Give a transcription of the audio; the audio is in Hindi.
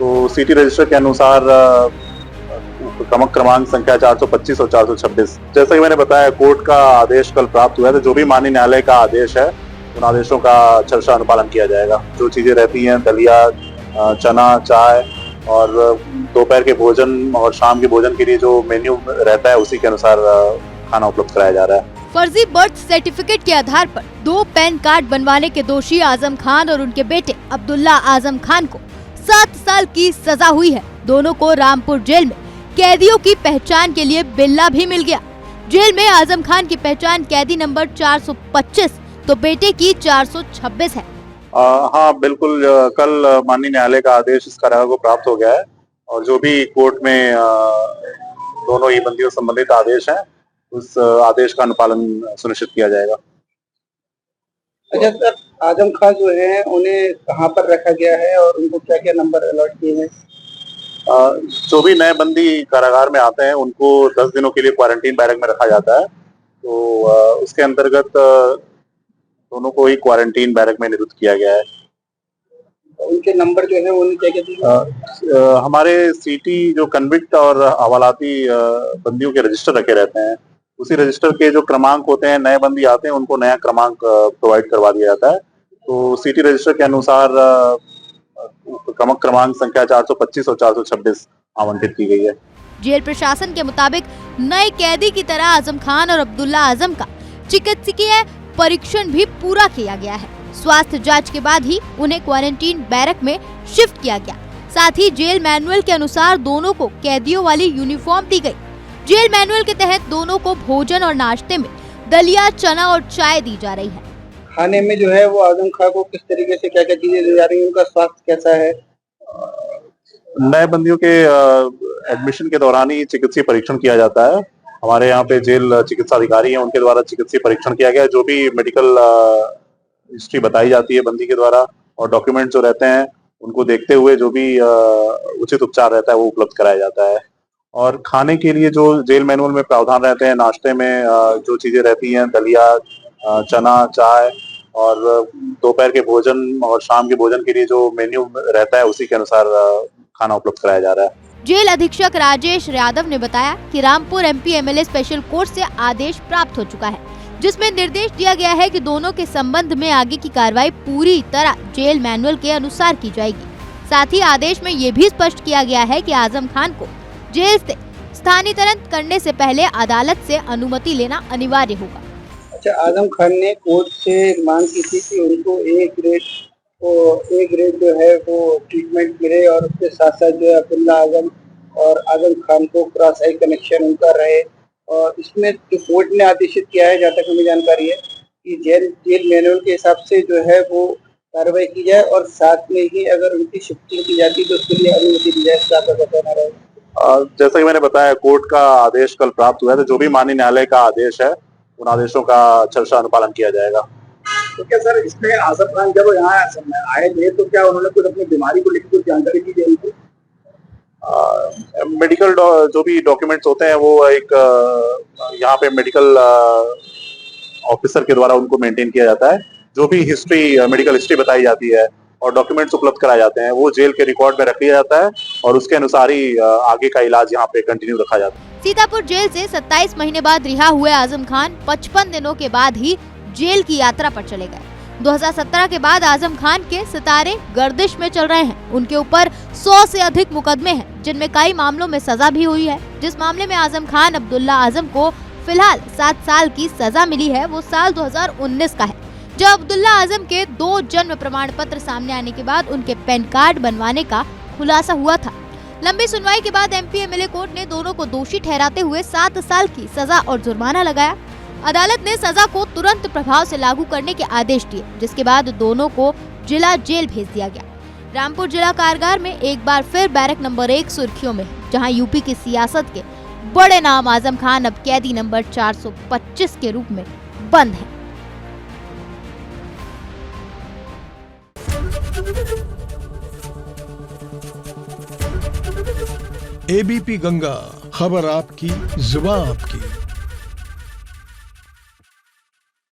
तो सिटी रजिस्टर के अनुसार क्रमांक संख्या 425 और 426। जैसा कि मैंने बताया, कोर्ट का आदेश कल प्राप्त हुआ है, तो जो भी माननीय न्यायालय का आदेश है उन आदेशों का अक्षरशः अनुपालन किया जाएगा। जो चीजें रहती हैं, दलिया, चना, चाय और दोपहर के भोजन और शाम के भोजन के लिए जो मेन्यू रहता है उसी के अनुसार खाना उपलब्ध कराया जा रहा है। फर्जी बर्थ सर्टिफिकेट के आधार पर 2 पैन कार्ड बनवाने के दोषी आजम खान और उनके बेटे अब्दुल्ला आजम खान को 7 साल की सजा हुई है। दोनों को रामपुर जेल में कैदियों की पहचान के लिए बिल्ला भी मिल गया। जेल में आजम खान की पहचान कैदी नंबर 425 तो बेटे की 426 है। हाँ बिल्कुल, कल माननीय न्यायालय का आदेश इस कारागार को प्राप्त हो गया है और जो भी कोर्ट में दोनों ही बंदियों संबंधित आदेश हैं उस आदेश का अनुपालन सुनिश्चित किया जाएगा। अच्छा सर, आजम खान जो है उन्हें कहाँ पर रखा गया है और उनको क्या क्या नंबर अलॉट किए हैं? जो भी नए बंदी कारागार में आते हैं उनको 10 दिनों के लिए क्वारंटीन बैरक में रखा जाता है। तो उसके अंतर्गत दोनों को ही क्वारंटीन बैरक में निरुद्ध किया गया है। उनके नंबर जो है उन्हें क्या क्या दिए? हमारे सिटी जो कन्विक्ट और हवालाती बंदियों के रजिस्टर रखे रहते हैं, उसी रजिस्टर के जो क्रमांक होते हैं, नए बंदी आते हैं उनको नया क्रमांक प्रोवाइड करवा दिया जाता है। तो सिटी रजिस्टर के अनुसार क्रमांक संख्या 425 और 426 आवंटित की गई है। जेल प्रशासन के मुताबिक नए कैदी की तरह आजम खान और अब्दुल्ला आजम का चिकित्सकीय परीक्षण भी पूरा किया गया है। स्वास्थ्य जांच के बाद ही उन्हें क्वारंटीन बैरक में शिफ्ट किया गया। साथ ही जेल मैनुअल के अनुसार दोनों को कैदियों वाली यूनिफॉर्म दी गई। जेल मैनुअल के तहत दोनों को भोजन और नाश्ते में दलिया, चना और चाय दी जा रही है। खाने में जो है वो आजम खान को किस तरीके से क्या क्या चीजें दी जा रही है, उनका स्वास्थ्य कैसा है? नए बंदियों के एडमिशन के दौरान ही चिकित्सीय परीक्षण किया जाता है। हमारे यहाँ पे जेल चिकित्सा अधिकारी हैं, उनके द्वारा चिकित्सीय परीक्षण किया गया। जो भी मेडिकल हिस्ट्री बताई जाती है बंदी के द्वारा और डॉक्यूमेंट जो रहते हैं उनको देखते हुए जो भी उचित उपचार रहता है वो उपलब्ध कराया जाता है। और खाने के लिए जो जेल मैनुअल में प्रावधान रहते हैं, नाश्ते में जो चीजें रहती हैं, दलिया, चना, चाय और दोपहर के भोजन और शाम के भोजन के लिए जो मेन्यू रहता है उसी के अनुसार खाना उपलब्ध कराया जा रहा है। जेल अधीक्षक राजेश यादव ने बताया कि Rampur MP MLA special court से आदेश प्राप्त हो चुका है, जिसमें निर्देश दिया गया है कि दोनों के संबंध में आगे की कार्रवाई पूरी तरह जेल मैनुअल के अनुसार की जाएगी। साथ ही आदेश में ये भी स्पष्ट किया गया है कि आजम खान को जेल से स्थानांतरित करने से पहले अदालत से अनुमति लेना अनिवार्य होगा। अच्छा, आजम खान ने कोर्ट से मांग की थी कि उनको ए ग्रेड जो है वो ट्रीटमेंट मिले और उसके साथ साथ जो है अब्दुल्ला आजम और आजम खान को क्रॉस आई कनेक्शन उनका रहे। और इसमें जो कोर्ट ने आदेशित किया है, जहाँ तक हमें जानकारी है, कि जेल मैनुअल के हिसाब से जो है वो कार्रवाई की जाए और साथ में ही अगर उनकी शिफ्टिंग की जाती तो उसके लिए अनुमति दी जाए। इसका आपका कहना रहेगा? जैसा कि मैंने बताया, कोर्ट का आदेश कल प्राप्त हुआ है, तो जो भी माननीय न्यायालय का आदेश है उन आदेशों का अक्षरशः अनुपालन किया जाएगा। तो क्या सर, इसमें आजम खान जब यहाँ आए थे तो क्या उन्होंने कुछ अपनी बीमारी को लेकर कुछ जानकारी दी थी उनको? मेडिकल जो भी डॉक्यूमेंट्स होते हैं वो एक यहाँ पे मेडिकल ऑफिसर के द्वारा उनको मेंटेन किया जाता है। जो भी मेडिकल हिस्ट्री बताई जाती है और डॉक्यूमेंट्स उपलब्ध कराए जाते हैं वो जेल के रिकॉर्ड में रख लिया जाता है और उसके अनुसार ही आगे का इलाज यहाँ पे कंटिन्यू रखा जाता है। सीतापुर जेल से 27 महीने बाद रिहा हुए आजम खान 55 दिनों के बाद ही जेल की यात्रा पर चले गए। 2017 के बाद आजम खान के सितारे गर्दिश में चल रहे हैं। उनके ऊपर 100 से अधिक मुकदमे हैं, जिनमें कई मामलों में सजा भी हुई है। जिस मामले में आजम खान अब्दुल्ला आजम को फिलहाल 7 साल की सजा मिली है वो साल 2019 का है, जब अब्दुल्ला आजम के 2 जन्म प्रमाण पत्र सामने आने के बाद उनके पैन कार्ड बनवाने का खुलासा हुआ था। लंबी सुनवाई के बाद एमपी एमएलए कोर्ट ने दोनों को दोषी ठहराते हुए 7 साल की सजा और जुर्माना लगाया। अदालत ने सजा को तुरंत प्रभाव से लागू करने के आदेश दिए, जिसके बाद दोनों को जिला जेल भेज दिया गया। रामपुर जिला कारागार में एक बार फिर बैरक नंबर 1 सुर्खियों में है, जहां यूपी की सियासत के बड़े नाम आजम खान अब कैदी नंबर 425 के रूप में बंद है। एबीपी गंगा, खबर आपकी, जुबान आपकी।